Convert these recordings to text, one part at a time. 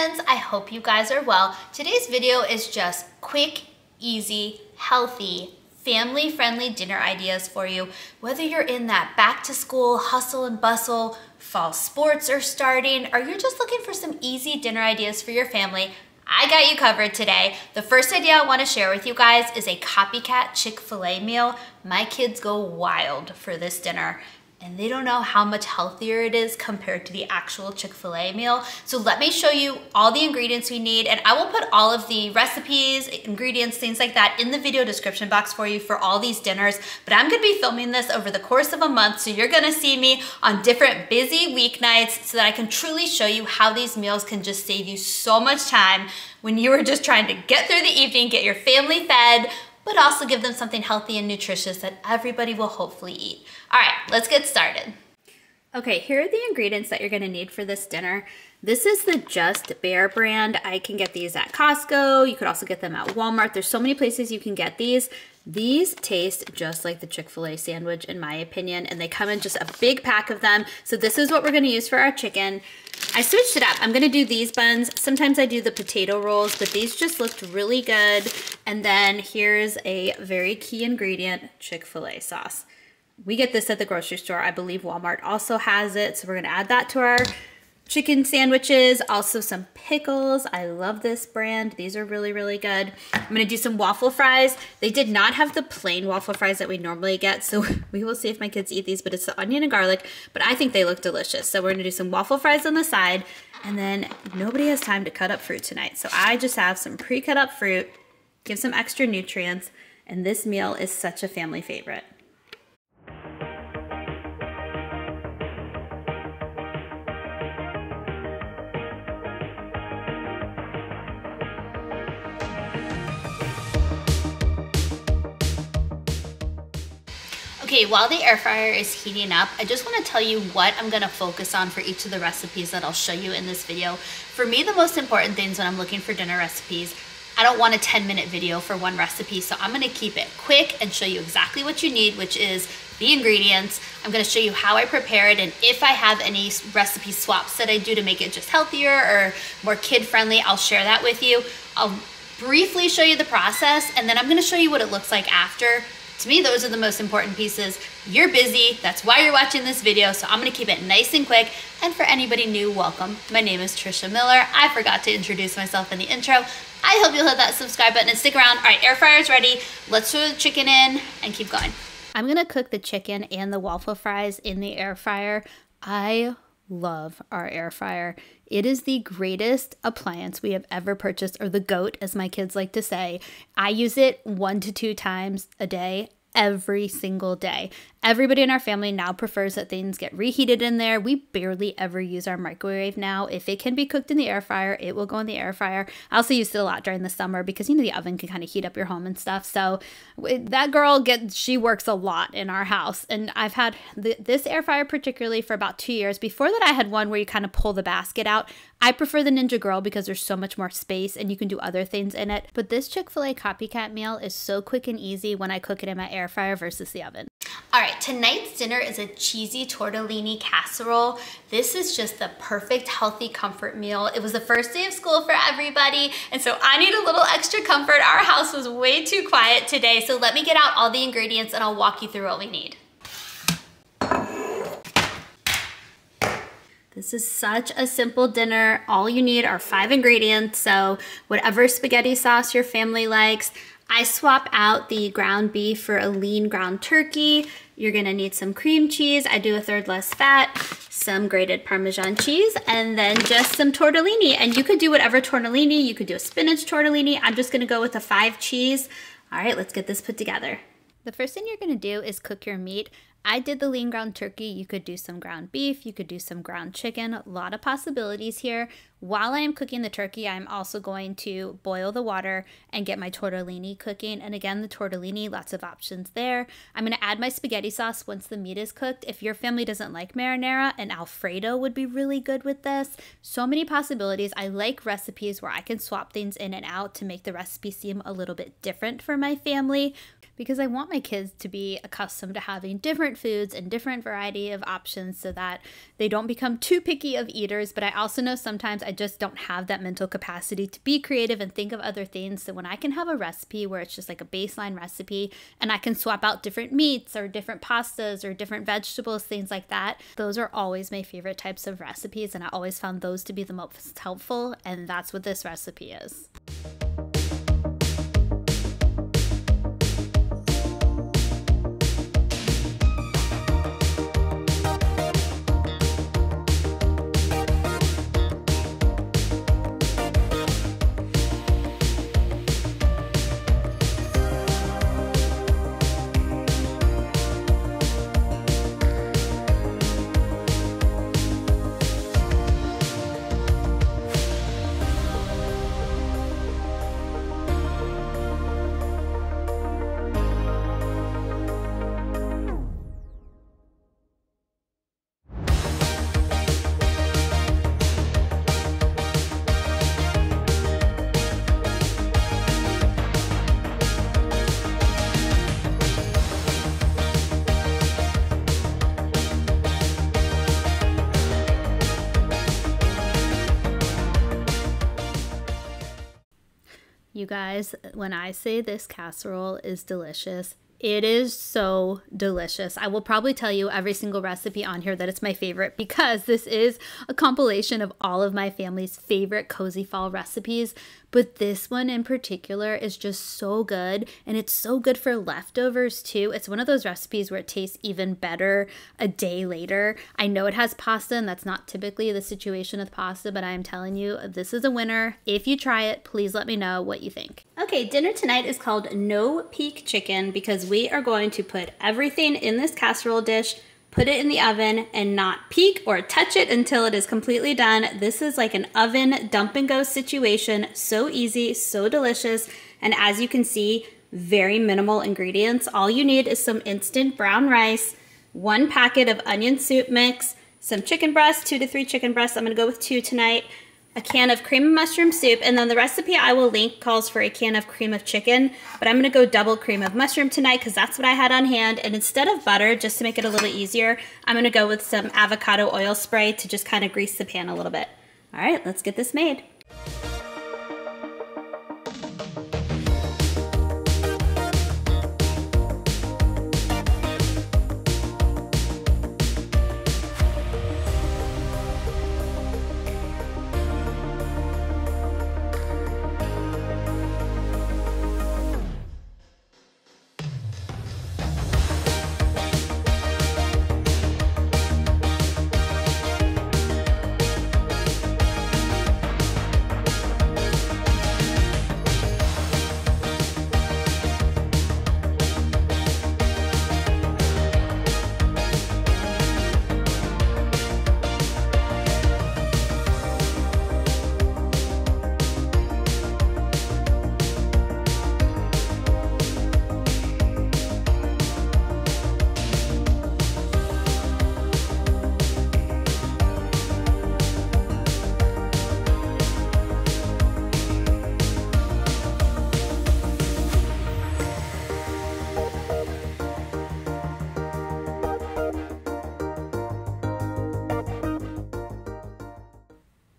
friends, I hope you guys are well. Today's video is just quick, easy, healthy, family-friendly dinner ideas for you. Whether you're in that back to school hustle and bustle, fall sports are starting, or you're just looking for some easy dinner ideas for your family, I got you covered today. The first idea I want to share with you guys is a copycat Chick-Fil-A meal. My kids go wild for this dinner, and they don't know how much healthier it is compared to the actual Chick-fil-A meal. So let me show you all the ingredients we need, and I will put all of the recipes, ingredients, things like that in the video description box for you for all these dinners. But I'm gonna be filming this over the course of a month, so you're gonna see me on different busy weeknights so that I can truly show you how these meals can just save you so much time when you are just trying to get through the evening, get your family fed, but also give them something healthy and nutritious that everybody will hopefully eat. All right, let's get started. Okay, here are the ingredients that you're gonna need for this dinner. This is the Just Bare brand. I can get these at Costco. You could also get them at Walmart. There's so many places you can get these. These taste just like the Chick-fil-A sandwich in my opinion, and they come in just a big pack of them. So this is what we're gonna use for our chicken. I switched it up. I'm gonna do these buns. Sometimes I do the potato rolls, but these just looked really good. And then here's a very key ingredient, Chick-fil-A sauce. We get this at the grocery store. I believe Walmart also has it. So we're gonna add that to our chicken sandwiches. Also some pickles. I love this brand. These are really, really good. I'm gonna do some waffle fries. They did not have the plain waffle fries that we normally get, so we will see if my kids eat these, but it's the onion and garlic, but I think they look delicious. So we're gonna do some waffle fries on the side, and then nobody has time to cut up fruit tonight. So I just have some pre-cut up fruit, give some extra nutrients, and this meal is such a family favorite. Okay, while the air fryer is heating up, I just wanna tell you what I'm gonna focus on for each of the recipes that I'll show you in this video. For me, the most important things when I'm looking for dinner recipes, I don't want a 10-minute video for one recipe, so I'm gonna keep it quick and show you exactly what you need, which is the ingredients. I'm gonna show you how I prepare it, and if I have any recipe swaps that I do to make it just healthier or more kid-friendly, I'll share that with you. I'll briefly show you the process, and then I'm gonna show you what it looks like after. To me, those are the most important pieces. You're busy, that's why you're watching this video, so I'm gonna keep it nice and quick. And for anybody new, welcome. My name is Trisha Miller. I forgot to introduce myself in the intro. I hope you'll hit that subscribe button and stick around. All right, air fryer's ready. Let's throw the chicken in and keep going. I'm gonna cook the chicken and the waffle fries in the air fryer. I love our air fryer. It is the greatest appliance we have ever purchased, or the GOAT, as my kids like to say. I use it 1 to 2 times a day, every single day. Everybody in our family now prefers that things get reheated in there. We barely ever use our microwave now. If it can be cooked in the air fryer, it will go in the air fryer. I also use it a lot during the summer because, you know, the oven can kind of heat up your home and stuff. So that girl she works a lot in our house. And I've had this air fryer particularly for about 2 years. Before that, I had one where you kind of pull the basket out. I prefer the Ninja Grill because there's so much more space and you can do other things in it. But this Chick-fil-A copycat meal is so quick and easy when I cook it in my air fryer versus the oven. All right, tonight's dinner is a cheesy tortellini casserole. This is just the perfect healthy comfort meal. It was the first day of school for everybody, and so I need a little extra comfort. Our house was way too quiet today, so let me get out all the ingredients and I'll walk you through what we need. This is such a simple dinner. All you need are 5 ingredients, so whatever spaghetti sauce your family likes. I swap out the ground beef for a lean ground turkey. You're gonna need some cream cheese. I do 1/3 less fat, some grated Parmesan cheese, and then just some tortellini. And you could do whatever tortellini. You could do a spinach tortellini. I'm just gonna go with a 5 cheese. All right, let's get this put together. The first thing you're gonna do is cook your meat. I did the lean ground turkey. You could do some ground beef. You could do some ground chicken. A lot of possibilities here. While I am cooking the turkey, I'm also going to boil the water and get my tortellini cooking. And again, the tortellini, lots of options there. I'm going to add my spaghetti sauce once the meat is cooked. If your family doesn't like marinara, an Alfredo would be really good with this. So many possibilities. I like recipes where I can swap things in and out to make the recipe seem a little bit different for my family. because I want my kids to be accustomed to having different foods and different variety of options so that they don't become too picky of eaters. But I also know sometimes I just don't have that mental capacity to be creative and think of other things. So when I can have a recipe where it's just like a baseline recipe and I can swap out different meats or different pastas or different vegetables, things like that, those are always my favorite types of recipes, and I always found those to be the most helpful, and that's what this recipe is. You guys, when I say this casserole is delicious, it is so delicious. I will probably tell you every single recipe on here that it's my favorite, because this is a compilation of all of my family's favorite cozy fall recipes. But this one in particular is just so good, and it's so good for leftovers too. It's one of those recipes where it tastes even better a day later. I know it has pasta, and that's not typically the situation with pasta, but I'm telling you, this is a winner. If you try it, please let me know what you think. Okay, dinner tonight is called No Peak Chicken because we are going to put everything in this casserole dish, put it in the oven, and not peek or touch it until it is completely done. This is like an oven dump and go situation. So easy, so delicious. And as you can see, very minimal ingredients. All you need is some instant brown rice, 1 packet of onion soup mix, some chicken breasts, 2 to 3 chicken breasts. I'm gonna go with 2 tonight. A can of cream of mushroom soup, and then the recipe I will link calls for a can of cream of chicken, but I'm gonna go double cream of mushroom tonight because that's what I had on hand. And instead of butter, just to make it a little easier, I'm gonna go with some avocado oil spray to just kind of grease the pan a little bit. All right, let's get this made.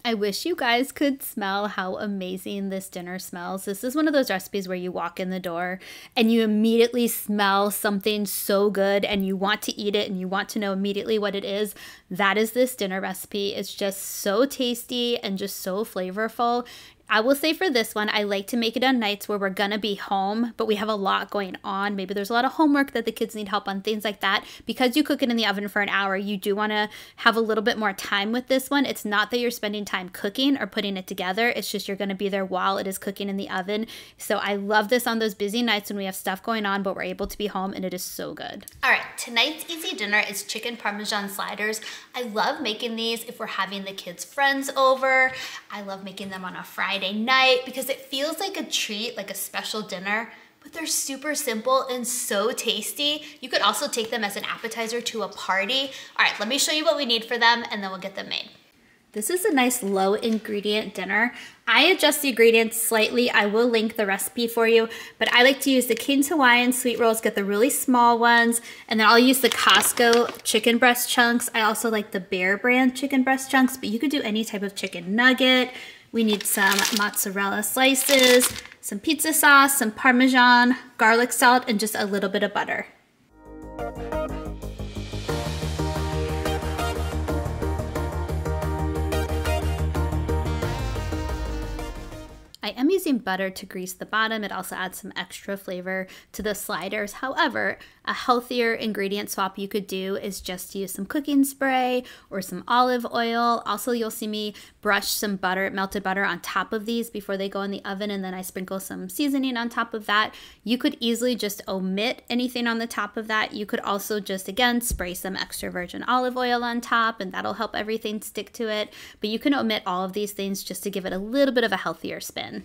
I wish you guys could smell how amazing this dinner smells. This is one of those recipes where you walk in the door and you immediately smell something so good and you want to eat it and you want to know immediately what it is. That is this dinner recipe. It's just so tasty and just so flavorful. I will say for this one, I like to make it on nights where we're gonna be home, but we have a lot going on. Maybe there's a lot of homework that the kids need help on, things like that. Because you cook it in the oven for an hour, you do wanna have a little bit more time with this one. It's not that you're spending time cooking or putting it together. It's just you're gonna be there while it is cooking in the oven. So I love this on those busy nights when we have stuff going on, but we're able to be home, and it is so good. All right, tonight's easy dinner is chicken Parmesan sliders. I love making these if we're having the kids' friends over. I love making them on a Friday night because it feels like a treat, like a special dinner, but they're super simple and so tasty. You could also take them as an appetizer to a party. All right, let me show you what we need for them and then we'll get them made. This is a nice low ingredient dinner. I adjust the ingredients slightly. I will link the recipe for you, but I like to use the King's Hawaiian sweet rolls, get the really small ones, and then I'll use the Costco chicken breast chunks. I also like the Bear brand chicken breast chunks, but you could do any type of chicken nugget. We need some mozzarella slices, some pizza sauce, some Parmesan, garlic salt, and just a little bit of butter. I am using butter to grease the bottom. It also adds some extra flavor to the sliders. However, a healthier ingredient swap you could do is just use some cooking spray or some olive oil. Also, you'll see me brush some butter, melted butter on top of these before they go in the oven, and then I sprinkle some seasoning on top of that. You could easily just omit anything on the top of that. You could also just, again, spray some extra virgin olive oil on top, and that'll help everything stick to it. But you can omit all of these things just to give it a little bit of a healthier spin.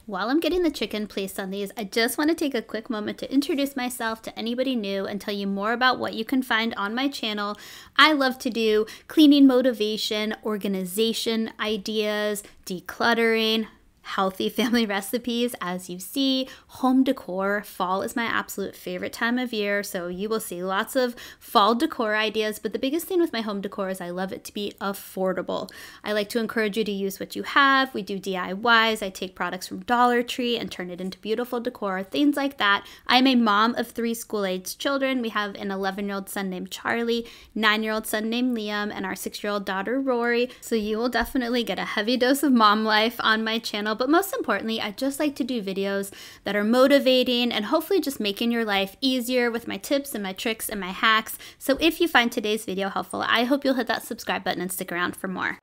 While I'm getting the chicken placed on these, I just want to take a quick moment to introduce myself to anybody new and tell you more about what you can find on my channel. I love to do cleaning motivation, organization ideas, decluttering, healthy family recipes, as you see, home decor. Fall is my absolute favorite time of year, so you will see lots of fall decor ideas, but the biggest thing with my home decor is I love it to be affordable. I like to encourage you to use what you have. We do DIYs. I take products from Dollar Tree and turn it into beautiful decor, things like that. I'm a mom of 3 school-aged children. We have an 11-year-old son named Charlie, 9-year-old son named Liam, and our 6-year-old daughter Rory, so you will definitely get a heavy dose of mom life on my channel. But most importantly, I just like to do videos that are motivating and hopefully just making your life easier with my tips and my tricks and my hacks. So if you find today's video helpful, I hope you'll hit that subscribe button and stick around for more.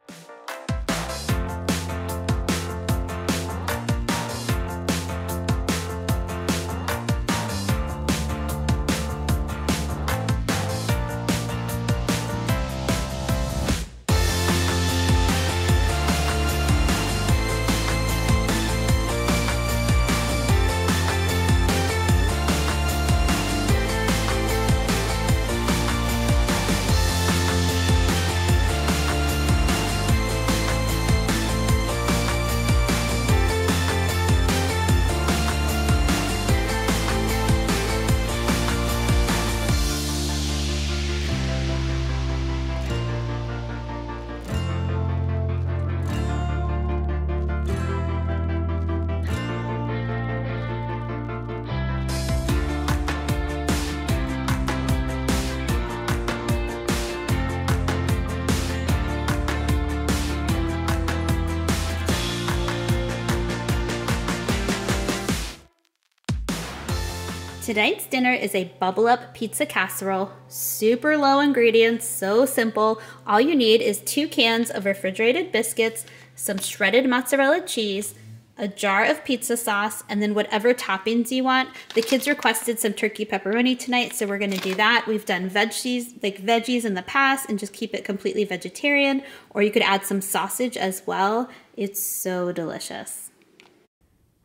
Tonight's dinner is a bubble up pizza casserole, super low ingredients, so simple. All you need is 2 cans of refrigerated biscuits, some shredded mozzarella cheese, a jar of pizza sauce, and then whatever toppings you want. The kids requested some turkey pepperoni tonight, so we're gonna do that. We've done veggies in the past and just keep it completely vegetarian, or you could add some sausage as well. It's so delicious.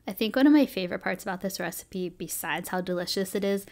I think one of my favorite parts about this recipe, besides how delicious it is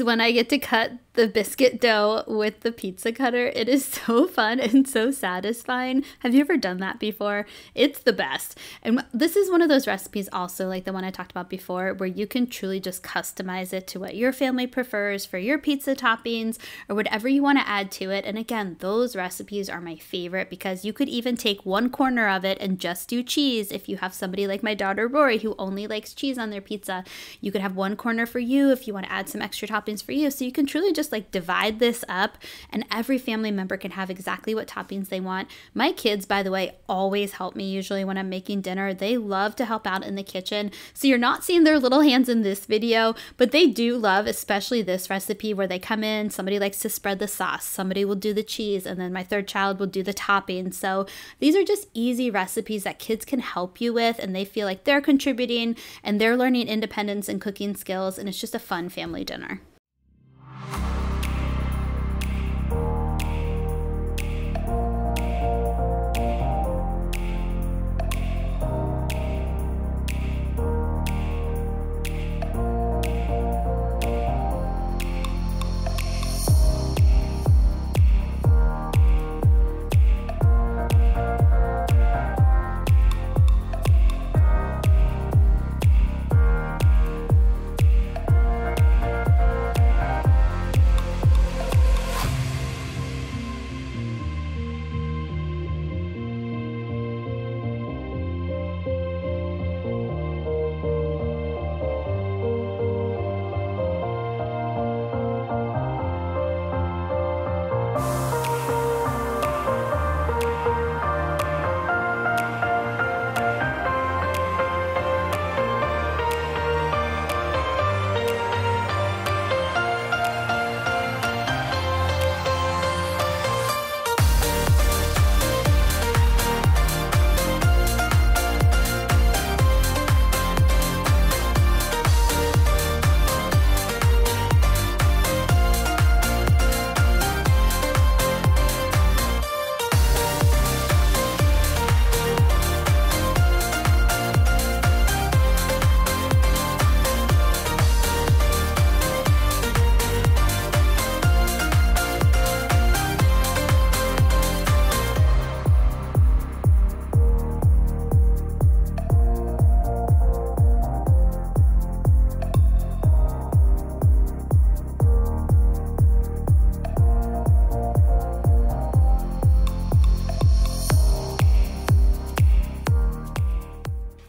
when I get to cut the biscuit dough with the pizza cutter. It is so fun and so satisfying. Have you ever done that before? It's the best. And this is one of those recipes also, like the one I talked about before, where you can truly just customize it to what your family prefers for your pizza toppings or whatever you want to add to it. And again, those recipes are my favorite because you could even take one corner of it and just do cheese. If you have somebody like my daughter Rory who only likes cheese on their pizza, you could have one corner for you if you want to add some extra toppings for you. So you can truly just like divide this up and every family member can have exactly what toppings they want. My kids, by the way, always help me usually when I'm making dinner. They love to help out in the kitchen. So you're not seeing their little hands in this video, but they do love, especially this recipe where they come in, somebody likes to spread the sauce, somebody will do the cheese, and then my third child will do the toppings. So these are just easy recipes that kids can help you with, and they feel like they're contributing and they're learning independence and cooking skills, and it's just a fun family dinner.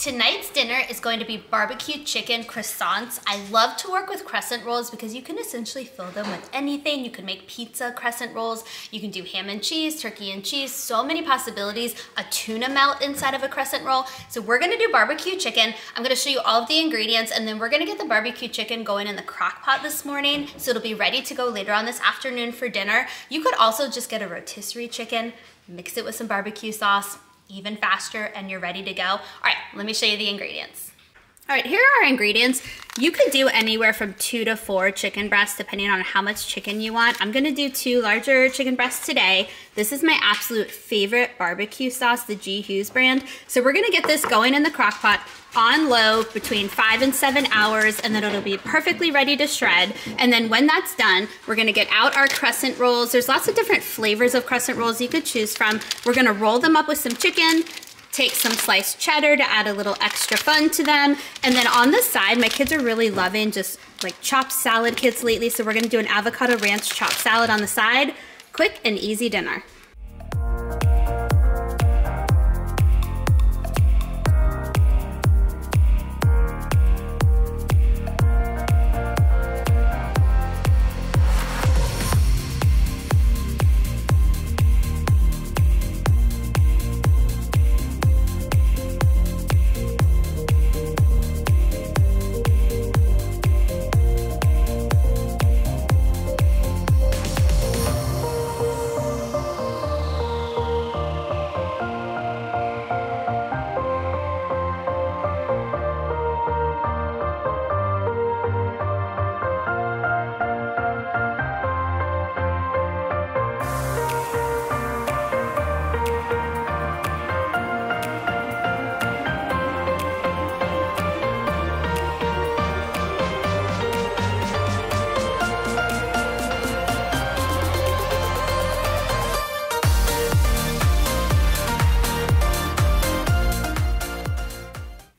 Tonight's dinner is going to be barbecue chicken croissants. I love to work with crescent rolls because you can essentially fill them with anything. You can make pizza crescent rolls. You can do ham and cheese, turkey and cheese, so many possibilities. A tuna melt inside of a crescent roll. So we're gonna do barbecue chicken. I'm gonna show you all of the ingredients and then we're gonna get the barbecue chicken going in the crock pot this morning so it'll be ready to go later on this afternoon for dinner. You could also just get a rotisserie chicken, mix it with some barbecue sauce, even faster, and you're ready to go. All right, let me show you the ingredients. All right, here are our ingredients. You could do anywhere from 2 to 4 chicken breasts depending on how much chicken you want. I'm gonna do 2 larger chicken breasts today. This is my absolute favorite barbecue sauce, the G. Hughes brand. So we're gonna get this going in the crock pot on low between 5 and 7 hours, and then it'll be perfectly ready to shred. And then when that's done, we're gonna get out our crescent rolls. There's lots of different flavors of crescent rolls you could choose from. We're gonna roll them up with some chicken, take some sliced cheddar to add a little extra fun to them. And then on the side, my kids are really loving just like chopped salad kits lately. So we're gonna do an avocado ranch chopped salad on the side. Quick and easy dinner.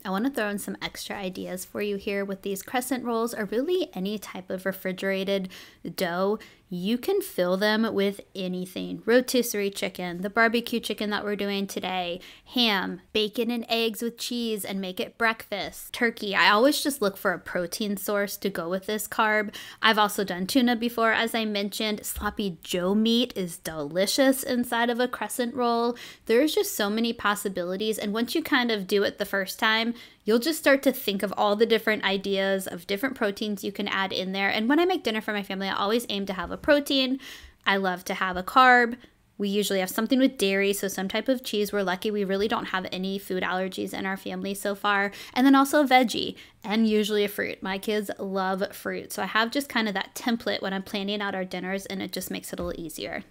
I want to throw in some extra ideas for you here with these crescent rolls, or really any type of refrigerated dough. You can fill them with anything. Rotisserie chicken, the barbecue chicken that we're doing today, ham, bacon and eggs with cheese and make it breakfast, turkey. I always just look for a protein source to go with this carb. I've also done tuna before, as I mentioned. Sloppy Joe meat is delicious inside of a crescent roll. There's just so many possibilities, and once you kind of do it the first time, you'll just start to think of all the different ideas of different proteins you can add in there. And when I make dinner for my family, I always aim to have a protein. I love to have a carb. We usually have something with dairy, so some type of cheese. We're lucky we really don't have any food allergies in our family so far. And then also a veggie, and usually a fruit. My kids love fruit. So I have just kind of that template when I'm planning out our dinners, and it just makes it a little easier.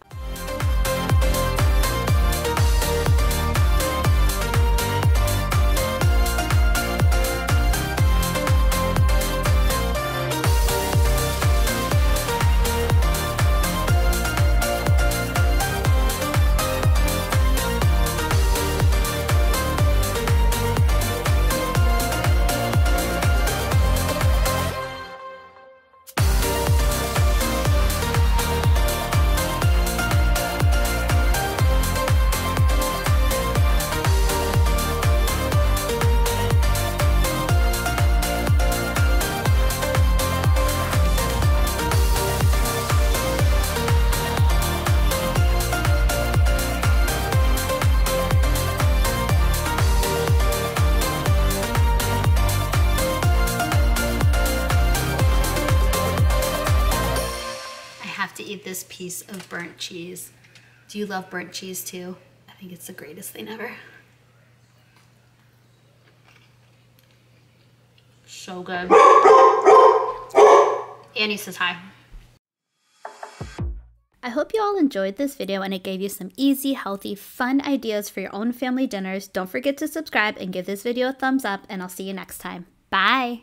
To eat this piece of burnt cheese. Do you love burnt cheese too? I think it's the greatest thing ever. So good. Annie says hi. I hope you all enjoyed this video and it gave you some easy, healthy, fun ideas for your own family dinners. Don't forget to subscribe and give this video a thumbs up, and I'll see you next time. Bye!